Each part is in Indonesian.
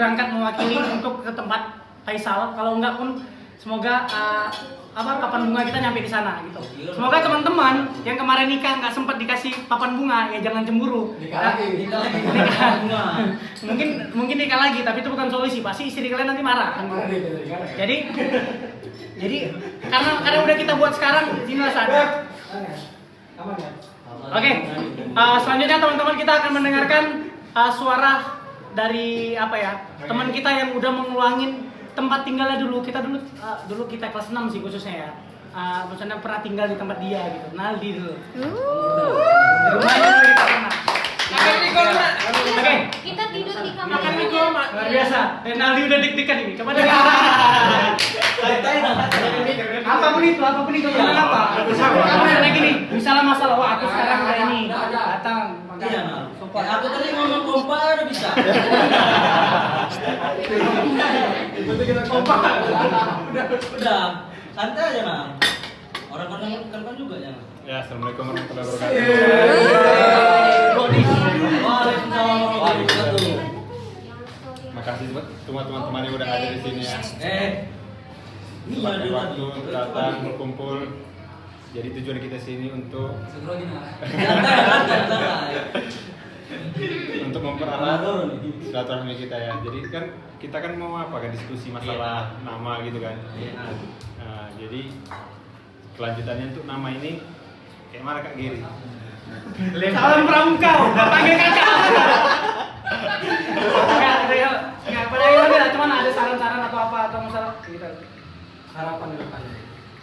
berangkat mewakili untuk ke tempat Faisal. Kalau enggak pun semoga papan bunga kita nyampe di sana gitu. Semoga teman-teman yang kemarin nikah nggak sempat dikasih papan bunga ya jangan cemburu. Nikah lagi. Mungkin nikah lagi, tapi itu bukan solusi. Pasti istri kalian nanti marah. Jadi karena udah kita buat sekarang, inilah saatnya. Oke, selanjutnya teman-teman kita akan mendengarkan suara dari teman kita yang udah menguangin tempat tinggalnya dulu. Kita dulu kita kelas 6 sih khususnya ya. Maksudnya pernah tinggal di tempat dia gitu. Naldi dulu. Di rumahnya dulu kita pernah. Oke. Kita tidur di kamar. Makan di koma. Luar biasa. Naldi udah deg-degan ini. Coba dengar. Apapun itu jangan apa. Kamu yang gini. Misalnya masalah, wah aku sekarang ada ini. Datang. Iya, aku tadi ngomong kompak udah bisa. Itu kita kompak. Udah, santai aja Mang. Orang kan juga ya. Ya, assalamualaikum warahmatullahi wabarakatuh. Waalaikumsalam warahmatullahi wabarakatuh. Makasih buat semua teman-teman yang udah hadir di sini ya. Iya, Waktu untuk datang berkumpul. Jadi tujuan kita sini untuk untuk mempererat silaturahmi kita ya. Jadi kan kita kan mau diskusi masalah nama gitu kan. Nah, jadi kelanjutannya untuk nama ini kayak mana Kak Giri? Salam pramuka, panggil kakak. Enggak, padahal cuman ada saran-saran atau apa atau masalah gitu. Harapan ke depannya.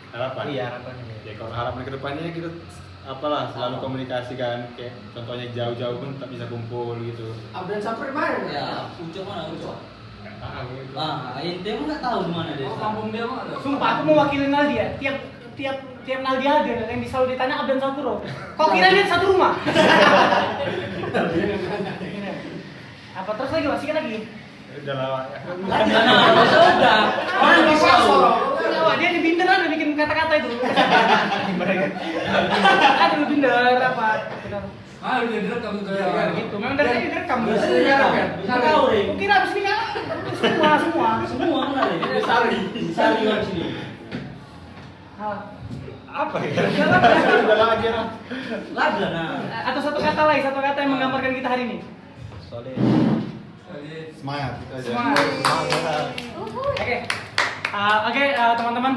Harapan? Iya, harapan. Ya kalau harapan ke depannya kita selalu komunikasi kan, kayak contohnya jauh-jauh pun tetap bisa kumpul gitu. Abdan Sapri mana? Ya, Ucok mana Ucok? Ente mah nggak tahu di mana dia. Kampung dia mah. Sumpah aku mau wakilin Naldi ya. Tiap Naldi hadir yang selalu ditanya Abdan Sapuro. Kok kira dia satu rumah? Apa terus lagi masih lagi? Udah lama ya. Sudah. Orang bisa. Dia di Binder ada bikin kata-kata itu. Ada di Binder apa? Udah direkam tuh Gitu. Memang dari tadi direkam. Bisa tahu deh. Kok kira abis ini kan semua. Mana deh? Sari di sini. Apa ya? Udah lama aja lah. Lagi lah nah. Atau satu kata yang menggambarkan kita hari ini. Solid. Semangat gitu aja. Semangat. Oke, teman-teman.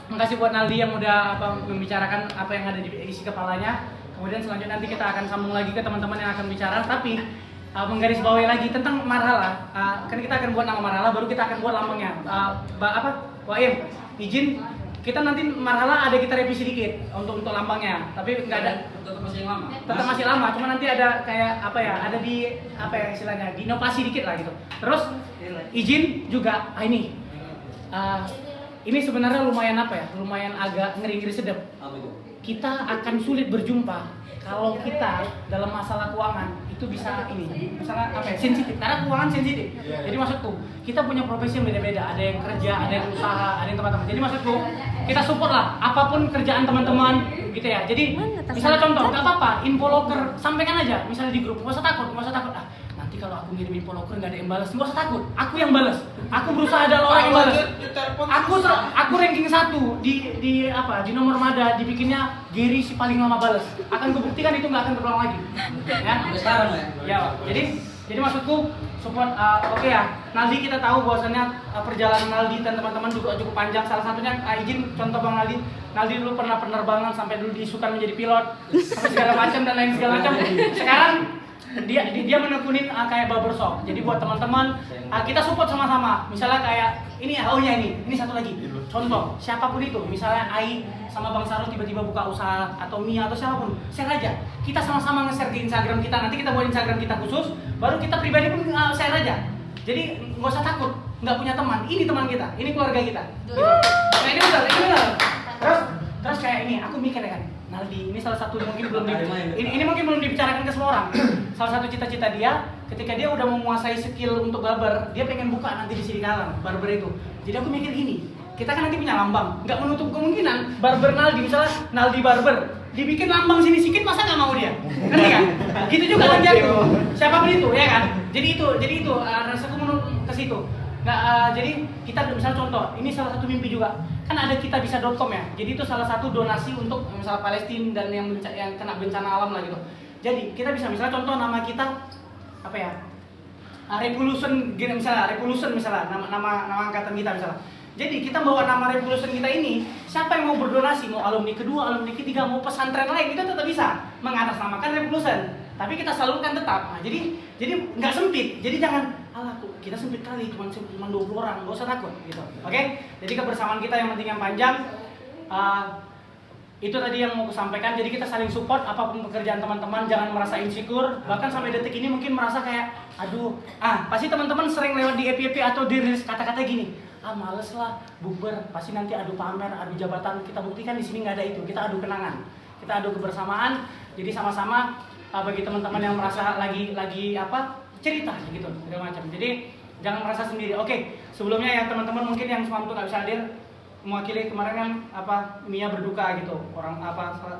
Makasih buat Naldi yang udah membicarakan apa yang ada di isi kepalanya. Kemudian selanjutnya nanti kita akan sambung lagi ke teman-teman yang akan bicara. Tapi menggarisbawahi lagi tentang Marhala. Kan kita akan buat nama Marhala, baru kita akan buat lambangnya. Waim, izin kita nanti Marhala ada kita revisi dikit untuk lambangnya. Tapi nggak ada. Tetap masih lama. Cuma nanti ada kayak ada di istilahnya diinovasi dikit lah gitu. Terus izin juga ini sebenarnya lumayan lumayan agak ngeri-ngeri sedap. Apa itu? Kita akan sulit berjumpa kalau kita dalam masalah keuangan itu bisa masalah sensitif, karena keuangan sensitif. Jadi maksudku kita punya profesi yang beda-beda, ada yang kerja, ada yang usaha, ada yang teman-teman. Jadi maksudku kita support lah apapun kerjaan teman-teman gitu ya. Jadi misalnya contoh nggak apa-apa, info loker sampaikan aja misalnya di grup, nggak usah takut. Nanti kalau aku ngirim info loker nggak ada yang balas, nggak usah takut, aku yang balas. Aku berusaha ada orang yang balas. Aku ranking 1 di nomor Mada, dibikinnya Giri si paling lama balas. Akan kubuktikan itu nggak akan berulang lagi. Ya. Sekarang ya. Jadi maksudku support oke ya. Naldi kita tahu bahwasannya perjalanan Naldi dan teman-teman juga cukup panjang. Salah satunya izin contoh Bang Naldi. Naldi dulu pernah penerbangan sampai dulu diisukan menjadi pilot, sampai segala macam dan lain segala macam. Sekarang dia menekunin kayak barbershop. Jadi buat teman-teman kita support sama-sama. Misalnya kayak ini satu lagi. Contoh siapapun itu, misalnya Ai sama Bang Saru tiba-tiba buka usaha atau Mia atau siapapun, share aja. Kita sama-sama nge-share di Instagram kita. Nanti kita buat Instagram kita khusus, baru kita pribadi pun share aja. Jadi nggak usah takut, nggak punya teman. Ini teman kita, ini keluarga kita. Gitu. Nah ini benar. Terus kayak ini, aku mikir ya kan. Naldi, ini salah satu mungkin belum dibicarakan ke semua orang. Salah satu cita-cita dia ketika dia udah menguasai skill untuk barber, dia pengen buka nanti di Sirikalang barber itu. Jadi aku mikir gini, kita kan nanti punya lambang, nggak menutup kemungkinan barber Naldi, misalnya Naldi barber, dibikin lambang sini sedikit, masa nggak mau dia? Ngerti kan? Gitu juga nanti aku, siapapun itu ya kan. Jadi itu rasaku ke situ. Nggak, jadi kita misal contoh, ini salah satu mimpi juga. Kan ada kitabisa.com ya. Jadi itu salah satu donasi untuk misal Palestina dan yang kena bencana alam lah gitu. Jadi kita bisa misalnya contoh nama kita apa ya? Revolution misalnya nama angkatan kita misalnya. Jadi kita bawa nama Revolution kita ini, siapa yang mau berdonasi, mau alumni kedua, alumni ketiga, mau pesantren lain, kita tetap bisa mengatasnamakan Revolution. Tapi kita salurkan tetap. Nah, jadi nggak sempit. Jadi jangan kita sempit kali, cuma 20 orang, nggak usah takut gitu. Oke? Jadi kebersamaan kita yang penting yang panjang. Itu tadi yang mau aku sampaikan. Jadi kita saling support apapun pekerjaan teman-teman, jangan merasa insecure. Bahkan sampai detik ini mungkin merasa kayak aduh, pasti teman-teman sering lewat di FYP atau di reels kata-kata gini. Males lah bukber, pasti nanti adu pamer, adu jabatan. Kita buktikan di sini nggak ada itu. Kita adu kenangan. Kita adu kebersamaan. Jadi sama-sama bagi teman-teman yang merasa lagi cerita gitu segala macam. Jadi jangan merasa sendiri. Oke, sebelumnya ya teman-teman mungkin yang semalam tuh nggak bisa hadir, mewakili kemarin kan Mia berduka gitu, orang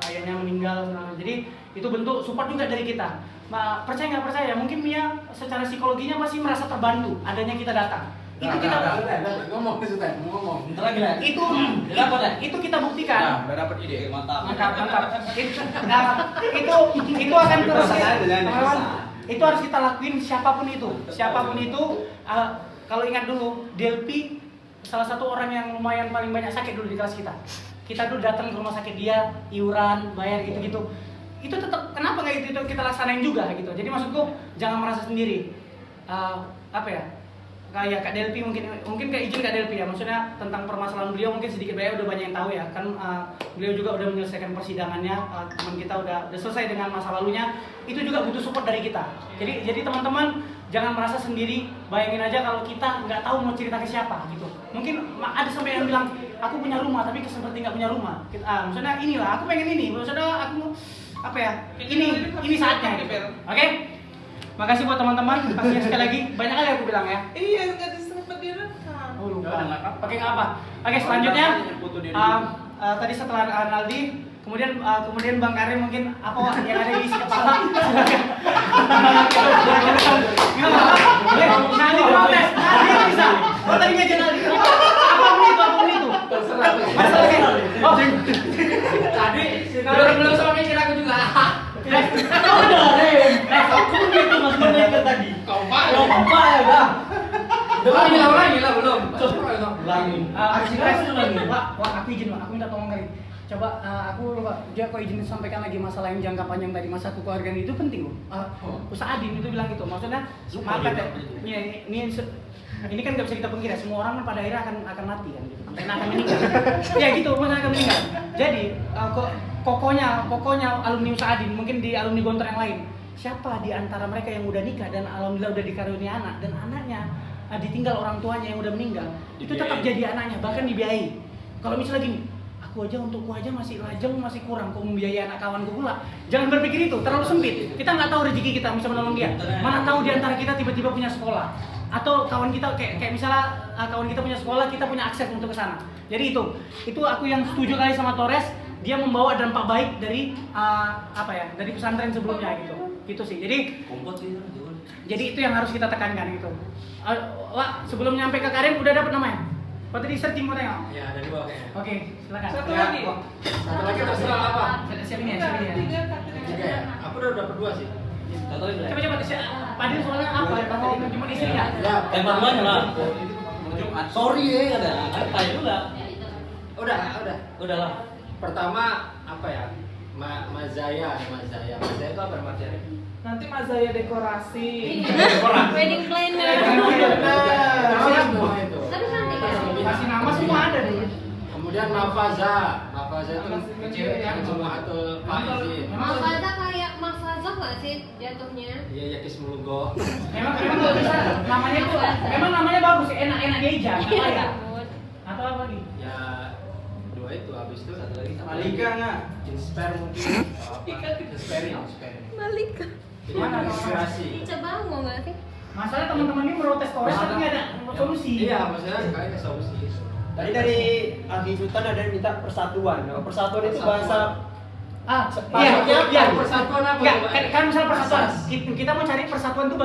ayahnya meninggal. Jadi itu bentuk support juga dari kita. Percaya nggak percaya, mungkin Mia secara psikologinya masih merasa terbantu adanya kita datang. Itu kita ngomong. itu kita buktikan. Udah dapat ide, mantap. Itu akan terus itu harus kita lakuin siapapun itu. Kalau ingat dulu Delpi salah satu orang yang lumayan paling banyak sakit dulu di kelas kita. Kita dulu datang ke rumah sakit dia, iuran, bayar gitu-gitu. Itu tetap kenapa nggak itu kita laksanain juga gitu. Jadi maksudku jangan merasa sendiri. Kayak Kak Delpi mungkin Kak izin Kak Delpi ya, maksudnya tentang permasalahan beliau mungkin sedikit banyak udah banyak yang tahu ya kan. Beliau juga udah menyelesaikan persidangannya, teman kita udah selesai dengan masa lalunya. Itu juga butuh support dari kita. Jadi teman-teman jangan merasa sendiri. Bayangin aja kalau kita nggak tahu mau cerita ke siapa gitu. Mungkin ada sampai yang bilang aku punya rumah tapi seperti nggak punya rumah. Maksudnya inilah aku pengen ini, maksudnya aku ini saatnya gitu. Oke? Makasih buat teman-teman. Pastinya sekali lagi banyak kali aku bilang ya. Iya, nggak disempat direkam. Oh lupa. Oke nggak apa. Oke selanjutnya. Tadi setelah Naldi, kemudian Bang Karim mungkin apa yang ada di isi kepala. Naldi protes. Naldi bisa. Oh tadinya aja Naldi. Apapun itu. Terserah. Masalahnya. Oh. Tadi belum sama mikir aku juga. Aku begitu mas mereka tadi. Kau pak ya dah. Ulangi lah belum. Wah, aku izin Pak, aku minta tolong kali. Coba aku lupa, dia kok izin sampaikan lagi masalah yang jangka panjang tadi, masa keluargaan itu penting loh. Ustaz Adin itu bilang gitu, maksudnya ini kan nggak bisa kita pungkiri, semua orang kan pada akhirnya akan mati kan gitu, akan meninggal. Ya gitu, maksudnya akan meninggal. Jadi pokoknya alumni Ustaz Adin, mungkin di alumni Gontor yang lain, siapa di antara mereka yang udah nikah dan alhamdulillah udah dikaruniai anak dan anaknya ditinggal orang tuanya yang udah meninggal, itu tetap jadi anaknya, bahkan dibiayai. Kalau misalnya gini, aku aja masih lajang, masih kurang, kok membiayai anak kawanku pula. Jangan berpikir itu, terlalu sempit. Kita nggak tahu rezeki kita bisa menolong dia. Mana tahu di antara kita tiba-tiba punya sekolah, atau kawan kita kayak misalnya kawan kita punya sekolah, kita punya akses untuk ke sana. Jadi itu aku yang setuju kali sama Torres, dia membawa dampak baik dari dari pesantren sebelumnya gitu sih. Jadi itu yang harus kita tekankan gitu. Wah, sebelum nyampe ke Karim udah dapat namanya? Kau tadi searching mau tengok? Ya, ada dua kayaknya. Oke, silakan. Satu lagi. Satu lagi terserah apa? Siapa ini ya? Tiga. Tiga ya? Aku udah dapat dua sih. Coba Padil soalnya apa? Kalau cuma isi ya? Ya, Tempat mana lah? Sorry ya, ada. Tanya juga. Udah lah. Pertama apa ya? Mazaya itu apa materi? Nanti Mazaya dekorasi. Wedding planner. Itu. Tapi cantik ya. Kasih nama semua ada deh. Kemudian Mafaza itu cewek yang Jumaatul Faizin. Mafaza kayak Mafaza nggak sih jatuhnya? Iya, Yakis Mulugo. Memang kalau bisa namanya tuh, memang namanya bagus, enak diajak. Apa ya? Atau apa lagi? Ya, dua itu habis itu satu lagi Malika nggak? Inspire mungkin. Inspire. Malika. Jadi inspirasi. Coba ngomong nggak sih? Masalah teman-teman ini merotes Torres tapi nggak ada solusi. Iya, maksudnya kayak ke solusi. Tadi dari Ardi Sultan ada yang minta persatuan. Nah, persatuan itu bahasa Iya. Persatuan apa? Kan misalnya persatuan, kita mau cari persatuan tuh